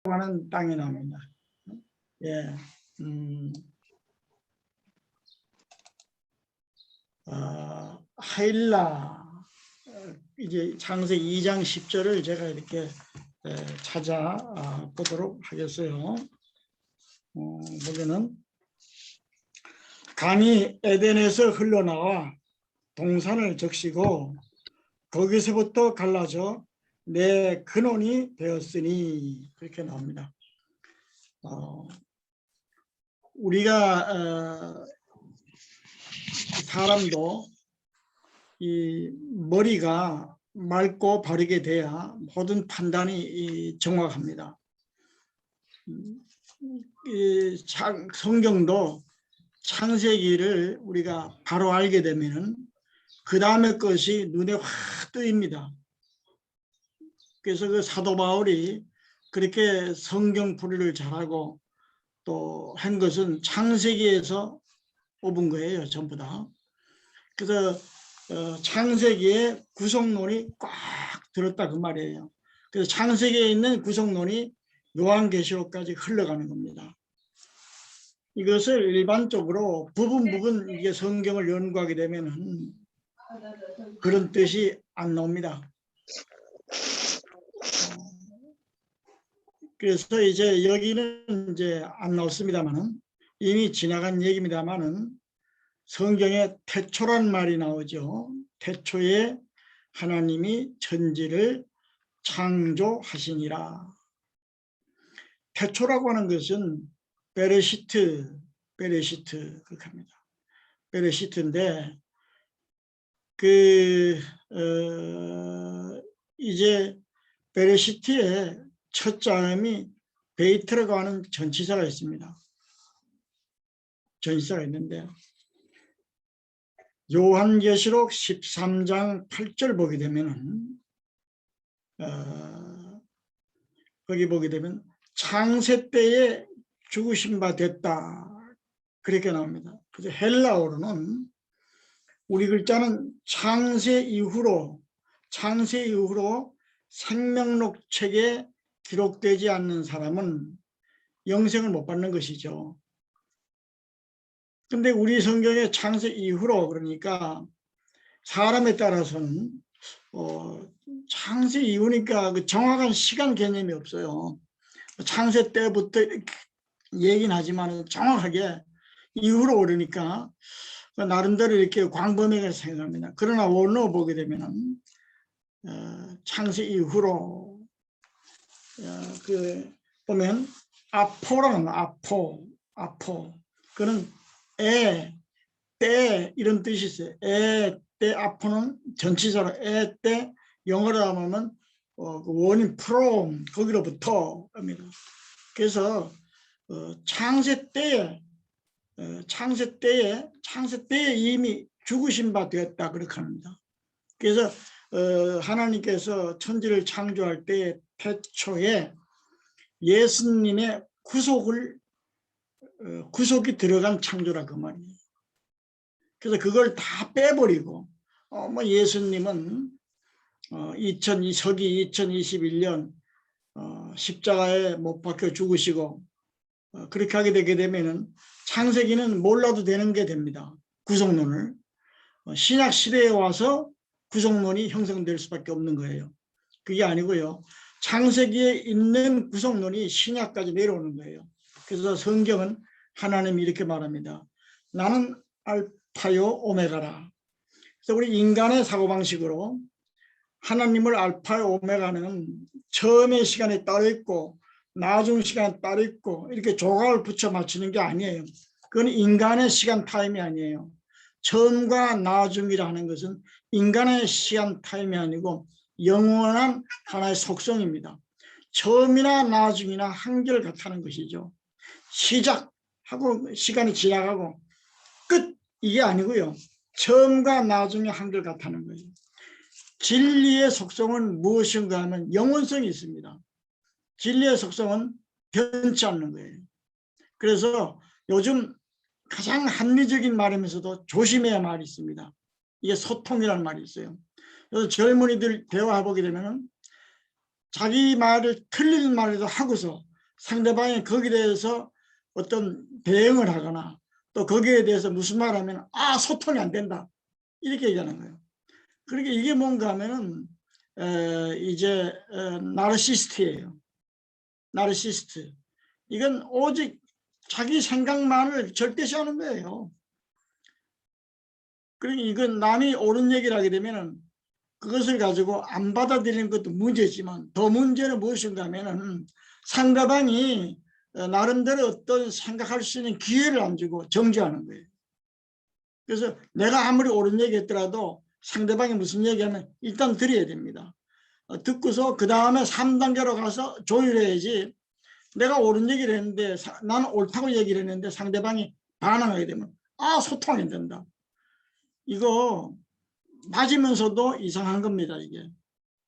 하는 땅이 나옵니다. 예, 하일라 이제 창세기 2장 10절을 제가 이렇게 찾아 보도록 하겠어요. 보면은 강이 에덴에서 흘러나와 동산을 적시고 거기서부터 갈라져 내 근원이 되었으니 그렇게 나옵니다. 우리가 사람도 이 머리가 맑고 바르게 돼야 모든 판단이 정확합니다. 성경도 창세기를 우리가 바로 알게 되면은 그 다음의 것이 눈에 확 뜨입니다. 그래서 그 사도 바울이 그렇게 성경 풀이를 잘하고 또 한 것은 창세기에서 뽑은 거예요, 전부 다. 그래서 창세기에 구속론이 꽉 들었다 그 말이에요. 그래서 창세기에 있는 구속론이 요한계시록까지 흘러가는 겁니다. 이것을 일반적으로 부분 이게 성경을 연구하게 되면은 그런 뜻이 안 나옵니다. 그래서 이제 여기는 이제 안 나왔습니다만은 이미 지나간 얘기입니다만은 성경에 태초란 말이 나오죠. 태초에 하나님이 천지를 창조하시니라. 태초라고 하는 것은 베레시트 그렇게 합니다. 베레시트인데 이제 베레시트의 첫 자음이 베이트라고 하는 전치사가 있습니다. 전치사가 있는데 요한계시록 13장 8절 보게 되면은 거기 보게 되면 창세 때에 죽으신 바 됐다 그렇게 나옵니다. 그래서 헬라어로는 우리 글자는 창세 이후로 생명록책에 기록되지 않는 사람은 영생을 못 받는 것이죠. 근데 우리 성경에 창세 이후로 그러니까 사람에 따라서는 창세 이후니까 그 정확한 시간 개념이 없어요. 창세 때부터 얘기는 하지만 정확하게 이후로 오르니까 나름대로 이렇게 광범위하게 생각합니다. 그러나 원어 보게 되면은 창세 이후로 보면 아포라는 아포 그는 때 이런 뜻이 있어요. 때 아포는 전치사로 때 영어로 하면 그 원인 프롬 거기로부터 합니다. 그래서 창세 때에 이미 죽으신 바 되었다 그렇게 합니다. 그래서 하나님께서 천지를 창조할 때 태초에 예수님의 구속이 들어간 창조라 그 말이에요. 그래서 그걸 다 빼버리고 예수님은 서기 2021년 십자가에 못 박혀 죽으시고 그렇게 하게 되게 되면은 창세기는 몰라도 되는 게 됩니다. 구속론을 신약 시대에 와서 구속론이 형성될 수밖에 없는 거예요. 그게 아니고요. 창세기에 있는 구속론이 신약까지 내려오는 거예요. 그래서 성경은 하나님이 이렇게 말합니다. 나는 알파요 오메가라. 그래서 우리 인간의 사고방식으로 하나님을 알파요 오메가는 처음의 시간에 따로 있고 나중 시간에 따로 있고 이렇게 조각을 붙여 맞추는 게 아니에요. 그건 인간의 시간 타임이 아니에요. 처음과 나중이라는 것은 인간의 시간 타임이 아니고 영원한 하나의 속성입니다. 처음이나 나중이나 한결같다는 것이죠. 시작하고 시간이 지나가고 끝 이게 아니고요. 처음과 나중이 한결같다는 거예요. 진리의 속성은 무엇인가 하면 영원성이 있습니다. 진리의 속성은 변치 않는 거예요. 그래서 요즘 가장 합리적인 말이면서도 조심해야 할 말이 있습니다. 이게 소통이라는 말이 있어요. 그래서 젊은이들 대화해보게 되면 자기 말을 틀린 말도 하고서 상대방이 거기에 대해서 어떤 대응을 하거나 또 거기에 대해서 무슨 말 하면 소통이 안 된다 이렇게 얘기하는 거예요. 그러니까 이게 뭔가 하면은 이제 나르시스트예요. 나르시스트. 이건 오직 자기 생각만을 절대시하는 거예요. 그러니까 이건 남이 옳은 얘기를 하게 되면은 그것을 가지고 안 받아들이는 것도 문제지만 더 문제는 무엇인가 하면은 상대방이 나름대로 어떤 생각할 수 있는 기회를 안 주고 정지하는 거예요. 그래서 내가 아무리 옳은 얘기 했더라도 상대방이 무슨 얘기하면 일단 들어야 됩니다. 듣고서 그 다음에 3단계로 가서 조율해야지 내가 옳은 얘기를 했는데 나는 옳다고 얘기를 했는데 상대방이 반항하게 되면 소통이 안 된다. 이거 맞으면서도 이상한 겁니다. 이게.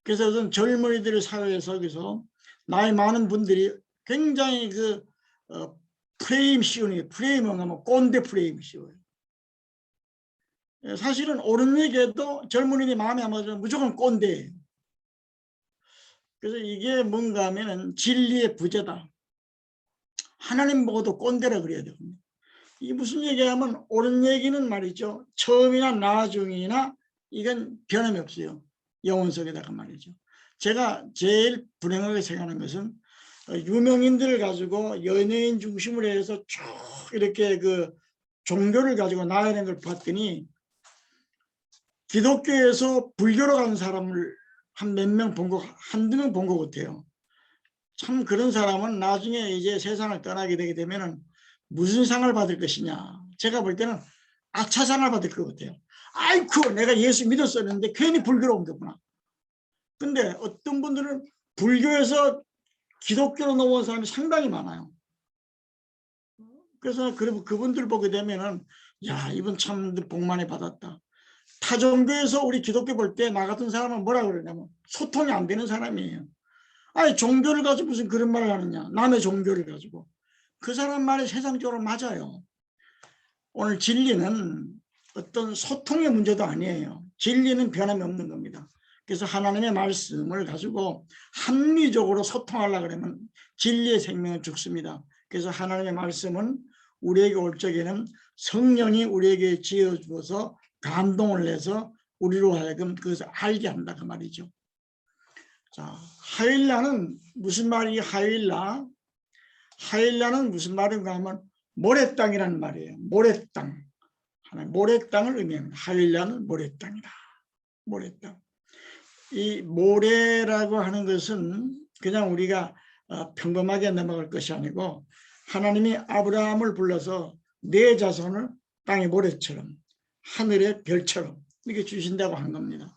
그래서 저는 젊은이들 사회에서 여기서 나이 많은 분들이 굉장히 프레임 씌우는 프레임은 뭐 꼰대 프레임 씌워요. 사실은 옳은 얘기해도 젊은이들이 마음에 안 맞으면 무조건 꼰대예요. 그래서 이게 뭔가 하면은 진리의 부재다. 하나님 보고도 꼰대라 그래야 되거든요. 이게 무슨 얘기하면 옳은 얘기는 말이죠. 처음이나 나중이나 이건 변함이 없어요. 영혼 속에다가 말이죠. 제가 제일 불행하게 생각하는 것은 유명인들을 가지고 연예인 중심으로 해서 쭉 이렇게 종교를 가지고 나가는 걸 봤더니 기독교에서 불교로 간 사람을 한 몇 명 본 거, 한두 명 본 것 같아요. 참 그런 사람은 나중에 이제 세상을 떠나게 되게 되면은 무슨 상을 받을 것이냐. 제가 볼 때는 아차상을 받을 것 같아요. 아이쿠 내가 예수 믿었었는데 괜히 불교로 온 거구나. 근데 어떤 분들은 불교에서 기독교로 넘어온 사람이 상당히 많아요. 그래서 그분들 보게 되면은 야 이분 참 복 많이 받았다. 타종교에서 우리 기독교 볼 때 나 같은 사람은 뭐라 그러냐면 소통이 안 되는 사람이에요. 아니 종교를 가지고 무슨 그런 말을 하느냐. 남의 종교를 가지고. 그 사람 말이 세상적으로 맞아요. 오늘 진리는 어떤 소통의 문제도 아니에요. 진리는 변함이 없는 겁니다. 그래서 하나님의 말씀을 가지고 합리적으로 소통하려고 그러면 진리의 생명은 죽습니다. 그래서 하나님의 말씀은 우리에게 올 적에는 성령이 우리에게 지어주어서 감동을 내서 우리로 하여금 그것을 알게 한다 그 말이죠. 자, 하일라는 무슨 말이 하일라? 하일라는 무슨 말인가 하면 모래땅이라는 말이에요. 모래땅. 모래땅을 의미합니다. 하일라는 모래땅이다. 모래땅. 이 모래라고 하는 것은 그냥 우리가 평범하게 넘어갈 것이 아니고 하나님이 아브라함을 불러서 내 자손을 땅의 모래처럼 하늘의 별처럼 이렇게 주신다고 한 겁니다.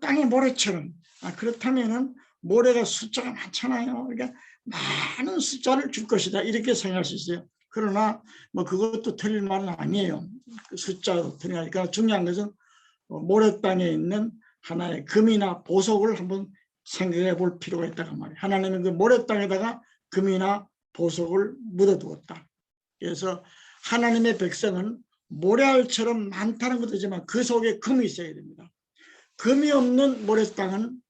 땅의 모래처럼. 그렇다면은 모래가 숫자가 많잖아요. 그러니까 많은 숫자를 줄 것이다 이렇게 생각할 수 있어요. 그러나 뭐 그것도 틀릴 말은 아니에요. 그 숫자도 틀리니까 중요한 것은 모래 땅에 있는 하나의 금이나 보석을 한번 생각해 볼 필요가 있다고 말이에요. 하나님은 그 모래 땅에다가 금이나 보석을 묻어두었다. 그래서 하나님의 백성은 모래알처럼 많다는 것이지만 그 속에 금이 있어야 됩니다. 금이 없는 모래 땅은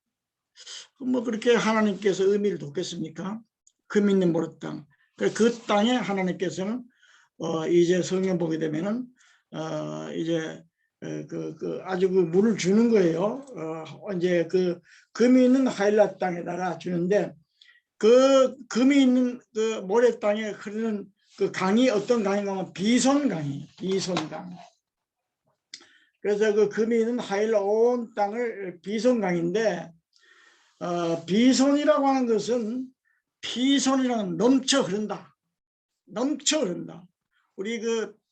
뭐 그렇게 하나님께서 의미를 뒀겠습니까? 금 있는 모래 땅. 그 땅에 하나님께서는 이제 성경 보게 되면은 이제 아주 물을 주는 거예요. 이제 금이 있는 하일라 땅에다가 주는데 그 금이 있는 그 모래 땅에 흐르는 그 강이 어떤 강인가 하면 비손강이에요. 비손강. 그래서 그 금이 있는 하일라 온 땅을 비손강인데 비손이라고 하는 것은 피손이라는 넘쳐 흐른다. 넘쳐 흐른다. 우리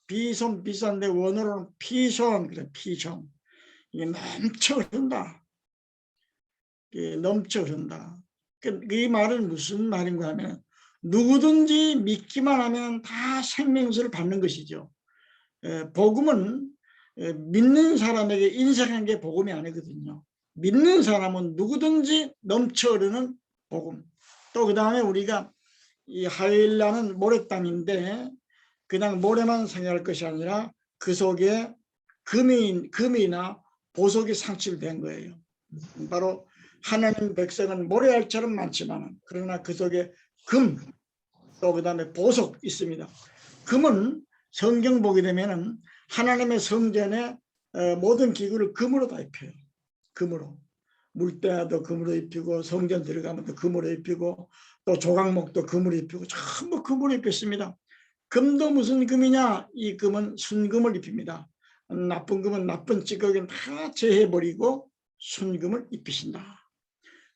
비손 비싼데 원어로는 피손 그래 피손. 이게 넘쳐 흐른다. 이게 넘쳐 흐른다. 이 말은 무슨 말인가 하면 누구든지 믿기만 하면 다 생명수를 받는 것이죠. 복음은 믿는 사람에게 인색한 게 복음이 아니거든요. 믿는 사람은 누구든지 넘쳐 흐르는 복음. 또 그 다음에 우리가 이 하일라는 모래땅인데 그냥 모래만 생각할 것이 아니라 그 속에 금이나 보석이 상실된 거예요. 바로 하나님 백성은 모래알처럼 많지만 그러나 그 속에 금, 또 그다음에 보석 있습니다. 금은 성경 보게 되면은 하나님의 성전에 모든 기구를 금으로 다 입혀요. 금으로. 물대야도 금으로 입히고 성전 들어가면 또 금으로 입히고 또 조각목도 금으로 입히고 전부 금으로 입혔습니다. 금도 무슨 금이냐? 이 금은 순금을 입힙니다. 나쁜 금은 나쁜 찌꺼기는 다 제해버리고 순금을 입히신다.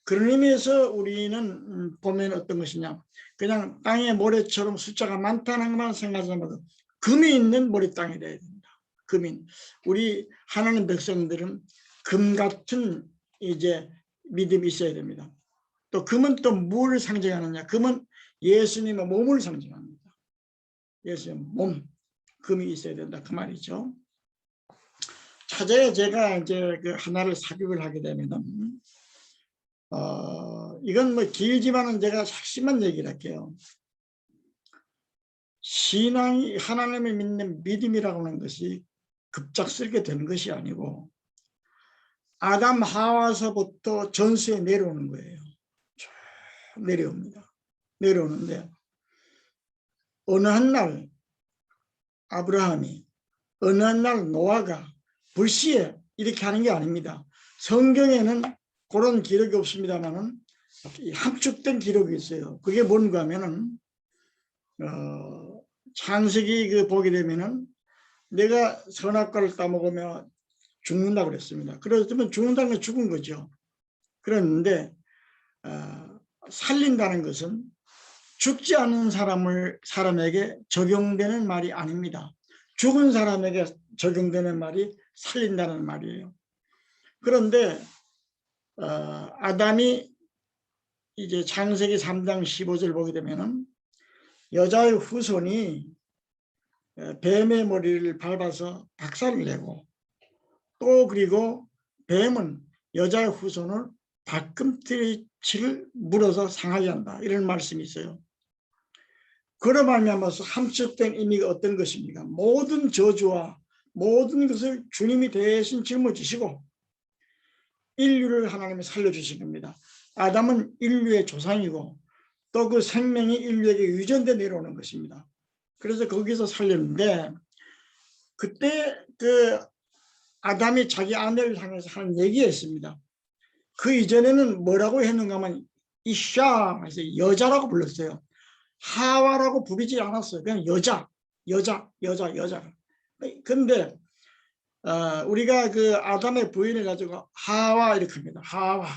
그런 의미에서 우리는 보면 어떤 것이냐? 그냥 땅의 모래처럼 숫자가 많다는 것만 생각하지 말고 금이 있는 모래 땅이 되어야 됩니다. 금인. 우리 하나님 백성들은 금 같은 이제 믿음이 있어야 됩니다. 또 금은 또 무엇을 상징하느냐? 금은 예수님의 몸을 상징합니다. 예수님 몸, 금이 있어야 된다 그 말이죠. 차제에 제가 이제 그 하나를 삽입을 하게 되면 이건 뭐 길지만은 제가 핵심만 얘기를 할게요. 신앙이 하나님을 믿는 믿음이라고 하는 것이 급작스럽게 되는 것이 아니고 아담 하와서부터 전수에 내려오는 거예요. 쭉 내려옵니다. 내려오는데 어느 한 날 아브라함이 어느 한 날 노아가 불시에 이렇게 하는 게 아닙니다. 성경에는 그런 기록이 없습니다만은 함축된 기록이 있어요. 그게 뭔가 하면은 창세기 그 보게 되면은 내가 선악과를 따먹으며 죽는다고 그랬습니다. 그랬으면 죽는다는 건 죽은 거죠. 그랬는데 살린다는 것은 죽지 않은 사람에게 적용되는 말이 아닙니다. 죽은 사람에게 적용되는 말이 살린다는 말이에요. 그런데 아담이 이제 창세기 3장 15절 보게 되면은 여자의 후손이 뱀의 머리를 밟아서 박살을 내고 또 그리고 뱀은 여자의 후손을 발꿈치를 물어서 상하게 한다. 이런 말씀이 있어요. 그로 말미암아서 함축된 의미가 어떤 것입니까? 모든 저주와 모든 것을 주님이 대신 짊어지시고 인류를 하나님이 살려주신 겁니다. 아담은 인류의 조상이고 또 그 생명이 인류에게 유전돼 내려오는 것입니다. 그래서 거기서 살렸는데 그때 그 아담이 자기 아내를 향해서 하는 얘기가 있습니다. 그 이전에는 뭐라고 했는가 하면 이샤 해서 여자라고 불렀어요. 하와라고 부르지 않았어요. 그냥 여자. 근데 우리가 그 아담의 부인을 가지고 하와 이렇게 합니다. 하와.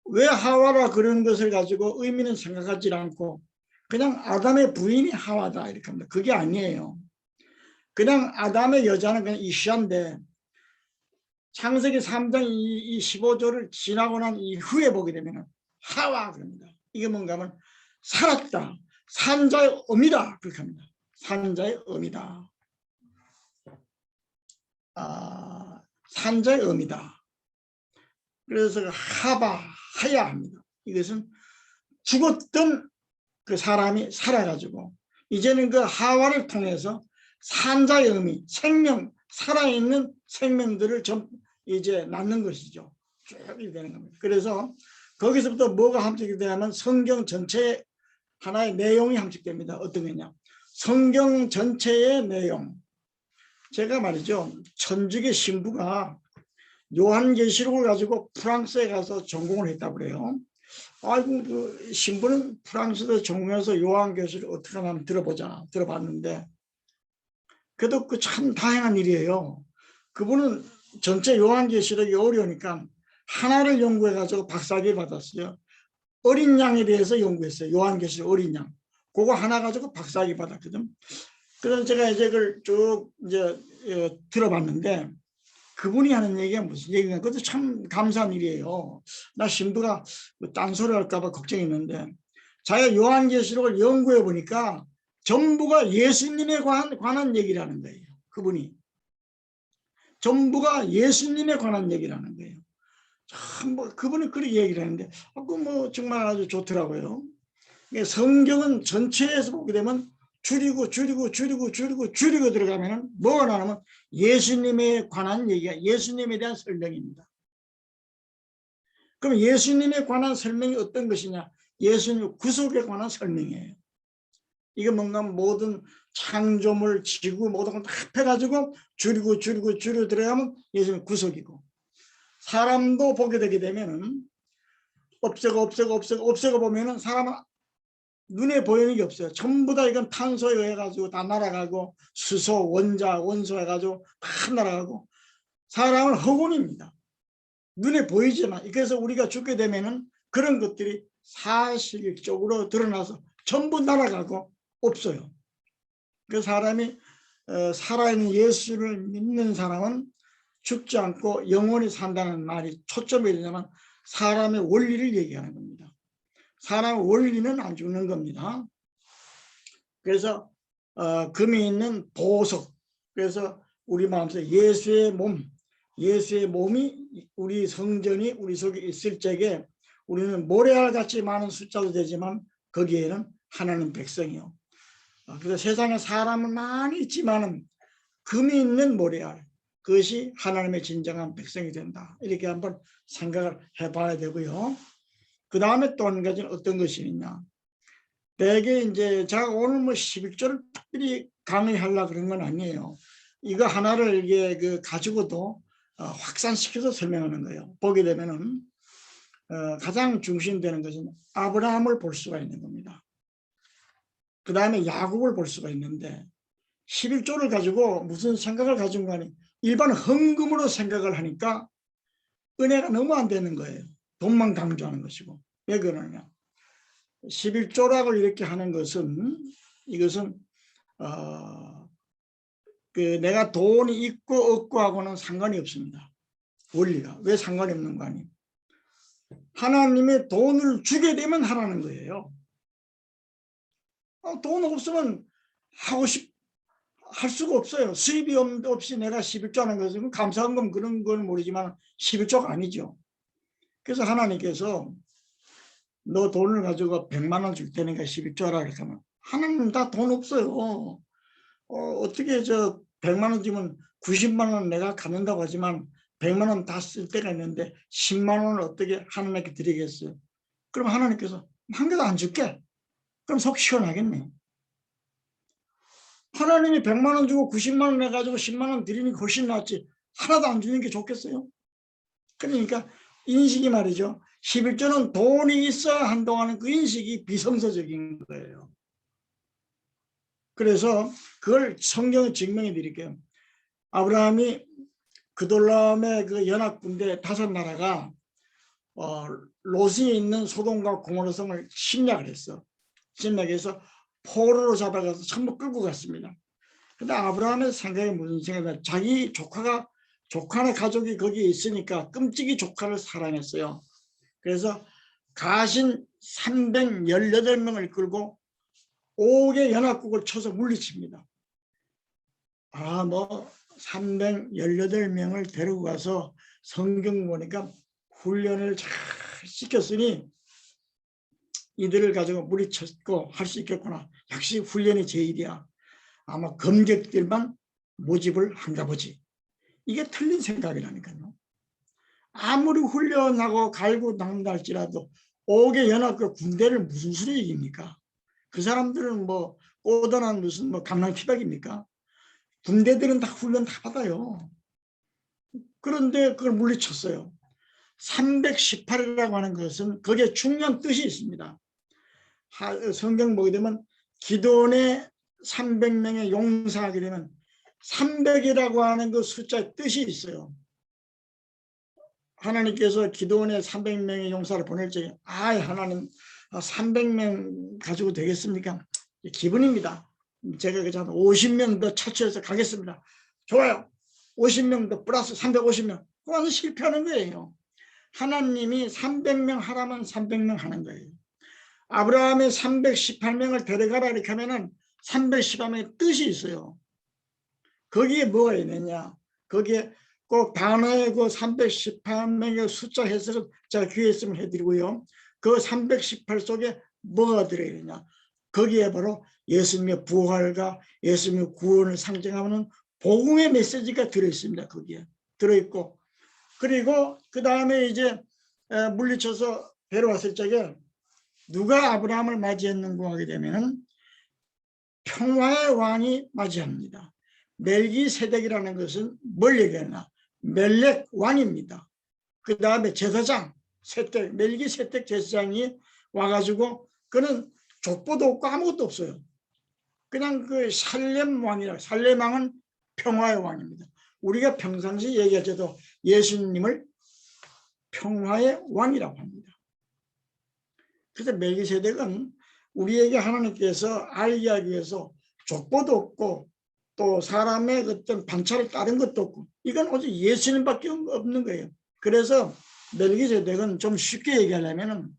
왜 하와라 그런 것을 가지고 의미는 생각하지 않고 그냥 아담의 부인이 하와다 이렇게 합니다. 그게 아니에요. 그냥 아담의 여자는 그냥 이시아인데 창세기 3장 15절을 지나고 난 이후에 보게 되면 하와 그럽니다. 이게 뭔가 하면 살았다. 산자의 어미다. 그렇게 합니다. 산자의 어미다. 산자의 어미다. 그래서 하야 합니다. 이것은 죽었던 그 사람이 살아가지고 이제는 그 하와를 통해서 산자의 의미, 생명, 살아있는 생명들을 이제 낳는 것이죠. 쭉 이렇게 되는 겁니다. 그래서 거기서부터 뭐가 함축이 되냐면 성경 전체에 하나의 내용이 함축됩니다. 어떤 거냐? 성경 전체의 내용. 제가 말이죠. 천주교 신부가 요한계시록을 가지고 프랑스에 가서 전공을 했다고 그래요. 아이고 그 신부는 프랑스에서 전공해서 요한계시록 어떻게 하나 들어봤는데 그래도 그 참 다양한 일이에요. 그분은 전체 요한계시록이 어려우니까 하나를 연구해 가지고 박사학위 받았어요. 어린 양에 대해서 연구했어요. 요한계시록 어린 양. 그거 하나 가지고 박사학위 받았거든. 그래서 제가 이제 그걸 쭉 이제 들어봤는데 그분이 하는 얘기가 무슨 얘기가 그것도 참 감사한 일이에요. 나 신부가 딴소리 할까 봐 걱정했는데 자기가 요한계시록을 연구해 보니까 전부가 예수님에 관한 얘기를 하는 거예요. 그분이. 전부가 예수님에 관한 얘기를 하는 거예요. 참 뭐 그분이 그렇게 얘기를 하는데 그 뭐 정말 아주 좋더라고요. 성경은 전체에서 보게 되면 줄이고 들어가면 뭐가 나오면 예수님에 관한 얘기가 예수님에 대한 설명입니다. 그럼 예수님에 관한 설명이 어떤 것이냐? 예수님 구속에 관한 설명이에요. 이게 뭔가 모든 창조물, 지구 모든 걸 다 합해가지고 줄이고 들어가면 예수님 구속이고, 사람도 보게 되게 되면은 없애고 보면은 사람은 눈에 보이는 게 없어요. 전부 다 이건 탄소에 의해 가지고 다 날아가고, 수소, 원소 해가지고 다 날아가고, 사람은 흑운입니다. 눈에 보이지만. 그래서 우리가 죽게 되면은 그런 것들이 사실적으로 드러나서 전부 날아가고 없어요. 그 사람이 살아있는 예수를 믿는 사람은 죽지 않고 영원히 산다는 말이 초점이 되냐면 사람의 원리를 얘기하는 겁니다. 사람의 원리는 안 죽는 겁니다. 그래서 금이 있는 보석, 그래서 우리 마음속에 예수의 몸이 우리 성전이 우리 속에 있을 적에 우리는 모래알같이 많은 숫자도 되지만 거기에는 하나님 백성이요. 그래서 세상에 사람은 많이 있지만은 금이 있는 모래알, 그것이 하나님의 진정한 백성이 된다. 이렇게 한번 생각을 해봐야 되고요. 그 다음에 또 한 가지는 어떤 것이 있냐. 대개 이제 제가 오늘 뭐 11조를 특별히 강의하려고 그런 건 아니에요. 이거 하나를 이게 가지고도 확산시켜서 설명하는 거예요. 보게 되면은 가장 중심되는 것은 아브라함을 볼 수가 있는 겁니다. 그 다음에 야곱을 볼 수가 있는데 11조를 가지고 무슨 생각을 가진 거 아니, 일반 헌금으로 생각을 하니까 은혜가 너무 안 되는 거예요. 돈만 강조하는 것이고. 왜 그러냐. 11조락을 이렇게 하는 것은, 이것은 내가 돈이 있고 없고 하고는 상관이 없습니다. 원리가. 왜 상관이 없는 거 아니. 하나님의 돈을 주게 되면 하라는 거예요. 돈 없으면 할 수가 없어요. 수입이 없이 내가 11조 하는 것은 감사한금 그런 건 모르지만 11조가 아니죠. 그래서 하나님께서 너 돈을 가지고 100만 원 줄 테니까 11조 하라 그러면 하나님 다 돈 없어요. 어떻게 100만 원 주면 90만 원 내가 갖는다고 하지만 100만 원 다 쓸 때가 있는데 10만 원을 어떻게 하나님께 드리겠어요? 그럼 하나님께서 한 개도 안 줄게. 그럼 속 시원하겠네. 하나님이 100만 원 주고 90만 원 해가지고 10만 원 드리는 게 훨씬 낫지. 하나도 안 주는 게 좋겠어요? 그러니까 인식이 말이죠. 11조는 돈이 있어야 한동안은 그 인식이 비성서적인 거예요. 그래서 그걸 성경에 증명해 드릴게요. 아브라함이 그돌람의 그 연합군대 5나라가 롯이 있는 소돔과 고모라 성을 침략을 했어. 침략해서 포로로 잡아가서 전부 끌고 갔습니다. 근데 아브라함의 생각이 무슨 생각이냐. 자기 조카네 가족이 거기에 있으니까 끔찍이 조카를 사랑했어요. 그래서 가신 318명을 끌고 5개 연합국을 쳐서 물리칩니다. 318명을 데리고 가서 성경 보니까 훈련을 잘 시켰으니 이들을 가지고 물리쳤고 할 수 있겠구나. 역시 훈련이 제일이야. 아마 검객들만 모집을 한가 보지. 이게 틀린 생각이라니까요. 아무리 훈련하고 갈고 닦는다 할지라도 5개 연합국 군대를 무슨 수로 이깁니까? 그 사람들은 뭐 꼬다난 무슨 감랑피박입니까? 군대들은 다 훈련 다 받아요. 그런데 그걸 물리쳤어요. 318이라고 하는 것은 거기에 중요한 뜻이 있습니다. 성경 보게 되면 기도원의 300명의 용사하게 되면 300이라고 하는 그 숫자의 뜻이 있어요. 하나님께서 기도원의 300명의 용사를 보낼 적에 하나님 300명 가지고 되겠습니까? 기분입니다. 제가 그냥 50명 더 차출해서 가겠습니다. 좋아요. 50명 더 플러스 350명. 그건 실패하는 거예요. 하나님이 300명 하라면 300명 하는 거예요. 아브라함의 318명을 데려가라 이렇게 하면은 318명의 뜻이 있어요. 거기에 뭐가 있느냐. 거기에 꼭 단어의 그 318명의 숫자 해석을 제가 기회 있으면 해드리고요. 그 318 속에 뭐가 들어있느냐. 거기에 바로 예수님의 부활과 예수님의 구원을 상징하는 복음의 메시지가 들어있습니다. 거기에 들어있고, 그리고 그 다음에 이제 물리쳐서 데려왔을 적에 누가 아브라함을 맞이했는고 하게 되면은 평화의 왕이 맞이합니다. 멜기세덱이라는 것은 뭘 얘기하나? 멜렉 왕입니다. 그 다음에 제사장 멜기세덱 제사장이 와가지고 그는 족보도 없고 아무것도 없어요. 그냥 그 살렘 왕이라, 살렘 왕은 평화의 왕입니다. 우리가 평상시 얘기하셔도 예수님을 평화의 왕이라고 합니다. 그래서 멜기세덱은 우리에게 하나님께서 알게 하기 위해서 족보도 없고 또 사람의 어떤 반차를 따른 것도 없고 이건 오직 예수님밖에 없는 거예요. 그래서 멜기세덱은 좀 쉽게 얘기하려면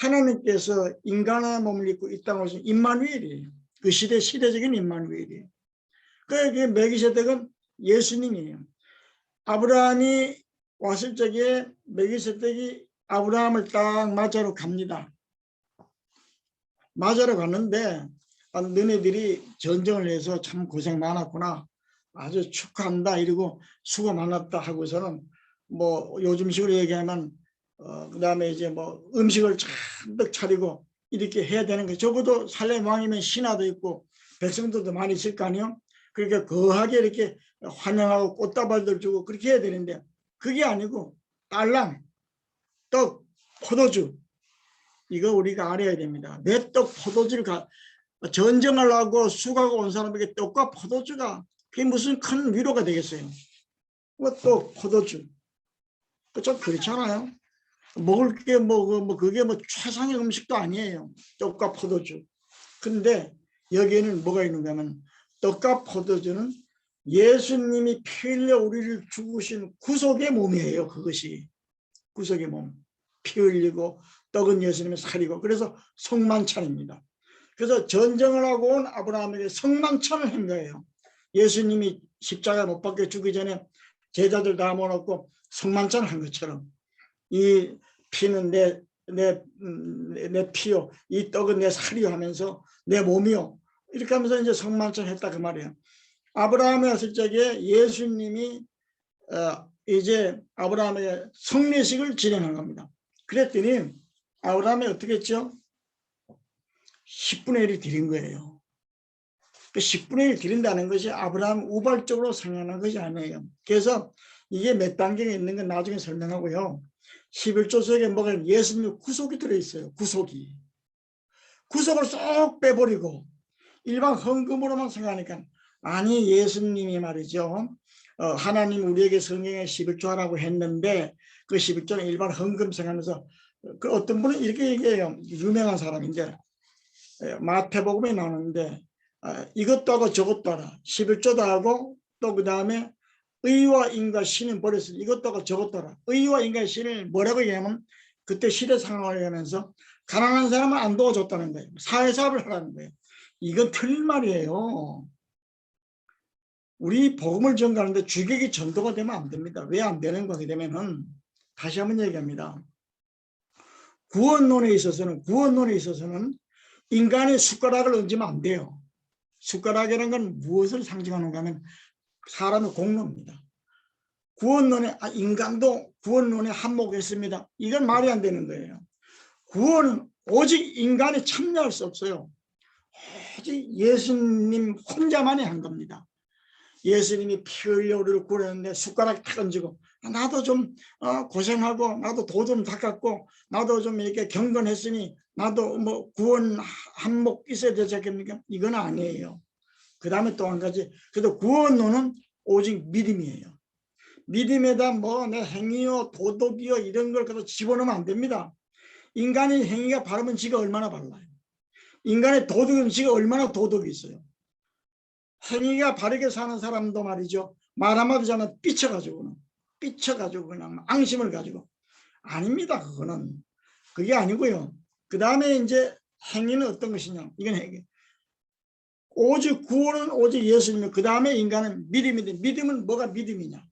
하나님께서 인간의 몸을 입고 이 땅에 오신 임마누엘이에요. 그 시대적인 임마누엘이에요. 그러니까 멜기세덱은 예수님이에요. 아브라함이 왔을 적에 멜기세덱이 아브라함을 딱 맞으러 갑니다. 맞으러 갔는데 너네들이 전쟁을 해서 참 고생 많았구나. 아주 축하한다 이러고 수고 많았다 하고서는 뭐 요즘식으로 얘기하면 그 다음에 이제 뭐 음식을 잔뜩 차리고 이렇게 해야 되는 거예요. 적어도 살렘 왕이면 신하도 있고 백성들도 많이 있을 거 아니에요. 그러니까 거하게 이렇게 환영하고 꽃다발들 주고 그렇게 해야 되는데 그게 아니고 딸랑, 떡, 포도주 이거 우리가 알아야 됩니다. 내 떡, 포도주를 전쟁을 하고 수고하고 온 사람에게 떡과 포도주가 그게 무슨 큰 위로가 되겠어요. 떡, 포도주 좀 그렇잖아요. 먹을 게 그게 최상의 음식도 아니에요. 떡과 포도주. 근데 여기에는 뭐가 있는가 하면 떡과 포도주는 예수님이 피 흘려 우리를 죽으신 구속의 몸이에요. 그것이 구속의 몸. 피 흘리고 떡은 예수님의 살이고 그래서 성만찬입니다. 그래서 전쟁을 하고 온 아브라함에게 성만찬을 한 거예요. 예수님이 십자가 못 박혀 죽기 전에 제자들 다 모아놓고 성만찬을 한 것처럼 이 피는 내 피요, 이 떡은 내 살이요 하면서 내 몸이요 이렇게 하면서 이제 성만찬을 했다 그 말이에요. 아브라함이 왔을 적에 예수님이 이제 아브라함에게 성례식을 진행한 겁니다. 그랬더니 아브라함이 어떻게 했죠? 10분의 1을 드린 거예요. 그 10분의 1 드린다는 것이 아브라함 우발적으로 생각한 것이 아니에요. 그래서 이게 몇 단계가 있는 건 나중에 설명하고요. 11조 속에 뭐가 예수님의 구속이 들어있어요. 구속이. 구속을 쏙 빼버리고 일반 헌금으로만 생각하니까 아니 예수님이 말이죠. 하나님 우리에게 성경에 11조 하라고 했는데 그 11조는 일반 헌금 생각하면서 그 어떤 분은 이렇게 얘기해요. 유명한 사람인데 마태복음에 나오는데 이것도 하고 저것도 하라. 11조도 하고 또 그 다음에 의와 인과 신은 버렸으니 이것도 하고 저것도 하라. 의와 인과 신을 뭐라고 얘기하면 그때 시대 상황을 하면서 가난한 사람은 안 도와줬다는 거예요. 사회사업을 하라는 거예요. 이건 틀린 말이에요. 우리 복음을 전가하는데 주객이 전도가 되면 안 됩니다. 왜 안 되는 거게 되면은 다시 한번 얘기합니다. 구원론에 있어서는 인간의 숟가락을 얹으면 안 돼요. 숟가락이라는 건 무엇을 상징하는가 하면 사람의 공로입니다. 구원론에 인간도 구원론에 한몫했습니다. 이건 말이 안 되는 거예요. 구원은 오직 인간이 참여할 수 없어요. 오직 예수님 혼자만이 한 겁니다. 예수님이 피 흘려 우리를 구원했는데 숟가락 탁 얹고 나도 좀 고생하고 나도 도 좀 닦았고 나도 좀 이렇게 경건했으니 나도 뭐 구원 한몫 있어야 되지 않겠습니까? 이건 아니에요. 그 다음에 또 한 가지 그래도 구원론은 오직 믿음이에요. 믿음에다 뭐 내 행위요 도덕이요 이런 걸 갖다 집어넣으면 안 됩니다. 인간의 행위가 바르면 지가 얼마나 발라요. 인간의 도덕은 지가 얼마나 도덕이 있어요. 행위가 바르게 사는 사람도 말이죠. 말 한마디 하면 삐쳐가지고 그냥 앙심을 가지고 아닙니다. 그거는 그게 아니고요. 그 다음에 이제 행위는 어떤 것이냐 이건 행위. 오직 구원은 오직 예수님이 그 다음에 인간은 믿음인데 믿음은 뭐가 믿음이냐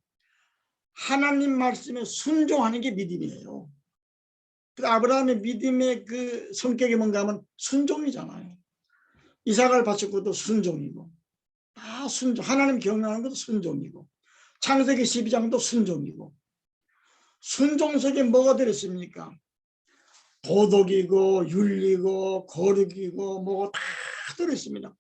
하나님 말씀에 순종하는 게 믿음이에요. 그 아브라함의 믿음의 그 성격이 뭔가 하면 순종이잖아요. 이삭을 바칠 것도 순종이고 다 순종. 하나님 경영하는 것도 순종이고 창세기 12장도 순종이고 순종 속에 뭐가 들었습니까? 도덕이고 윤리고 거룩이고 뭐 다 들어있습니다.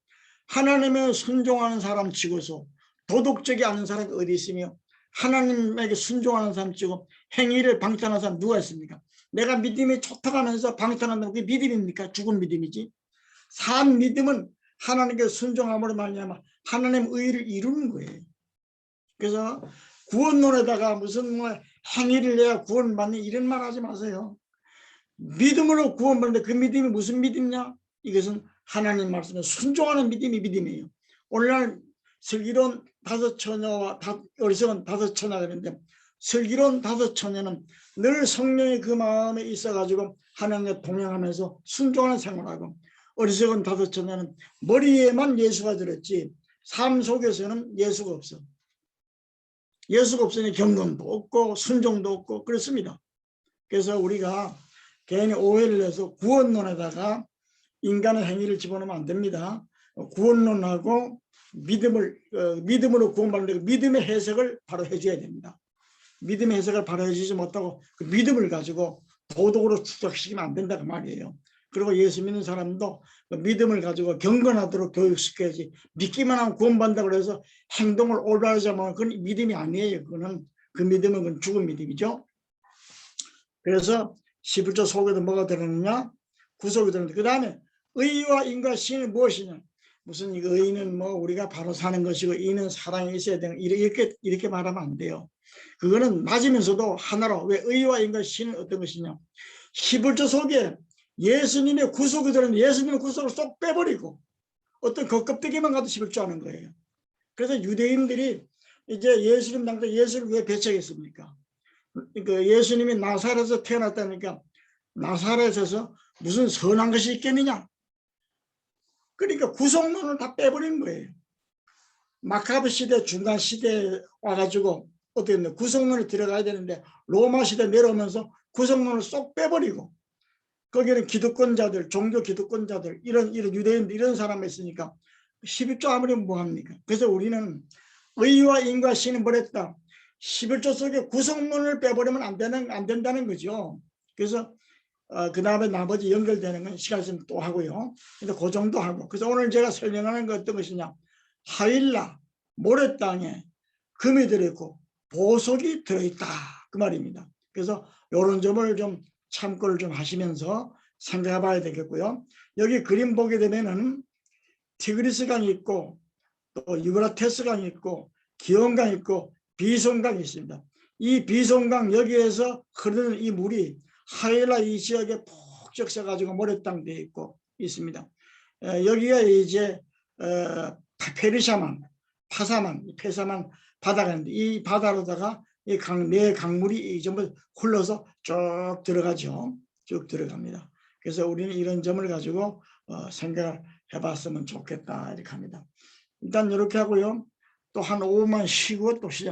하나님의 순종하는 사람 치고서 도덕적이 않은 사람이 어디 있으며 하나님에게 순종하는 사람 치고 행위를 방탕하는 사람 누가 있습니까? 내가 믿음이 좋다고 하면서 방탕한다면 그게 믿음입니까? 죽은 믿음이지. 산 믿음은 하나님께 순종함으로 말미암아 하나님 의를 이루는 거예요. 그래서 구원론에다가 무슨 뭐 행위를 해야 구원받는 이런 말 하지 마세요. 믿음으로 구원받는데 그 믿음이 무슨 믿음이냐? 이것은 하나님 말씀에 순종하는 믿음이 믿음이에요. 오늘날 슬기로운 다섯 처녀와 어리석은 다섯 처녀가 있는데 슬기로운 다섯 처녀는 늘 성령의 그 마음에 있어가지고 하나님과 동행하면서 순종하는 생활하고, 어리석은 다섯 처녀는 머리에만 예수가 들었지 삶 속에서는 예수가 없어. 예수가 없으니 경건도 없고 순종도 없고 그렇습니다. 그래서 우리가 괜히 오해를 해서 구원론에다가 인간의 행위를 집어넣으면 안 됩니다. 구원론하고 믿음으로 구원받는 믿음의 해석을 바로 해줘야 됩니다. 믿음의 해석을 바로 해주지 못하고 그 믿음을 가지고 도덕으로 추적시키면 안 된다고 말이에요. 그리고 예수 믿는 사람도 그 믿음을 가지고 경건하도록 교육시켜야지, 믿기만 하면 구원받는다고 해서 행동을 올바르지 않으면 그건 믿음이 아니에요. 그 믿음은 그건 죽은 믿음이죠. 그래서 11조 속에도 뭐가 들었느냐? 구속이 들었는데, 그 다음에 의와 인과 신은 무엇이냐? 무슨 이거 의는 뭐 우리가 바로 사는 것이고 인은 사랑이 있어야 되는, 이렇게 말하면 안 돼요. 그거는 맞으면서도 하나로. 왜 의와 인과 신은 어떤 것이냐? 11조 속에 예수님의 구속이 들었는데 예수님의 구속을 쏙 빼버리고 어떤 겉껍데기만 가도 11조 하는 거예요. 그래서 유대인들이 이제 예수님 당대 예수를 왜 배척했습니까? 그 예수님이 나사렛에서 태어났다니까 나사렛에서 무슨 선한 것이 있겠느냐? 그러니까 구속론을 다 빼버린 거예요. 마카브 시대 중간 시대에 와가지고 어떻게 했냐? 구속론에 들어가야 되는데 로마 시대 내려오면서 구속론을 쏙 빼버리고 거기는 기득권자들, 종교 기득권자들, 이런 유대인들 이런 사람이 있으니까 11조 아무리 뭐합니까? 그래서 우리는 의와 인과 신은 버렸다. 11조 속에 구속론을 빼버리면 안 된다는 거죠. 그래서 그 다음에 나머지 연결되는 건 시간 있으면 또 하고요. 근데 그 정도 하고. 그래서 오늘 제가 설명하는 건 어떤 것이냐? 하일라, 모래땅에 금이 들어있고 보석이 들어있다. 그 말입니다. 그래서 이런 점을 좀 참고를 좀 하시면서 생각해 봐야 되겠고요. 여기 그림 보게 되면은 티그리스강이 있고 또 유브라테스강이 있고 기온강이 있고 비손강이 있습니다. 이 비손강 여기에서 흐르는 이 물이 하일라 이 지역에 푹 적셔가지고 모래땅 되어 있고 있습니다. 여기가 이제 페르샤만, 파사만, 페사만 바다가 있는데 이 바다로다가 이 네 강물이 전부 흘러서 쭉 들어가죠. 쭉 들어갑니다. 그래서 우리는 이런 점을 가지고 생각을 해봤으면 좋겠다 이렇게 합니다. 일단 이렇게 하고요. 또 한 5분만 쉬고 또 시작.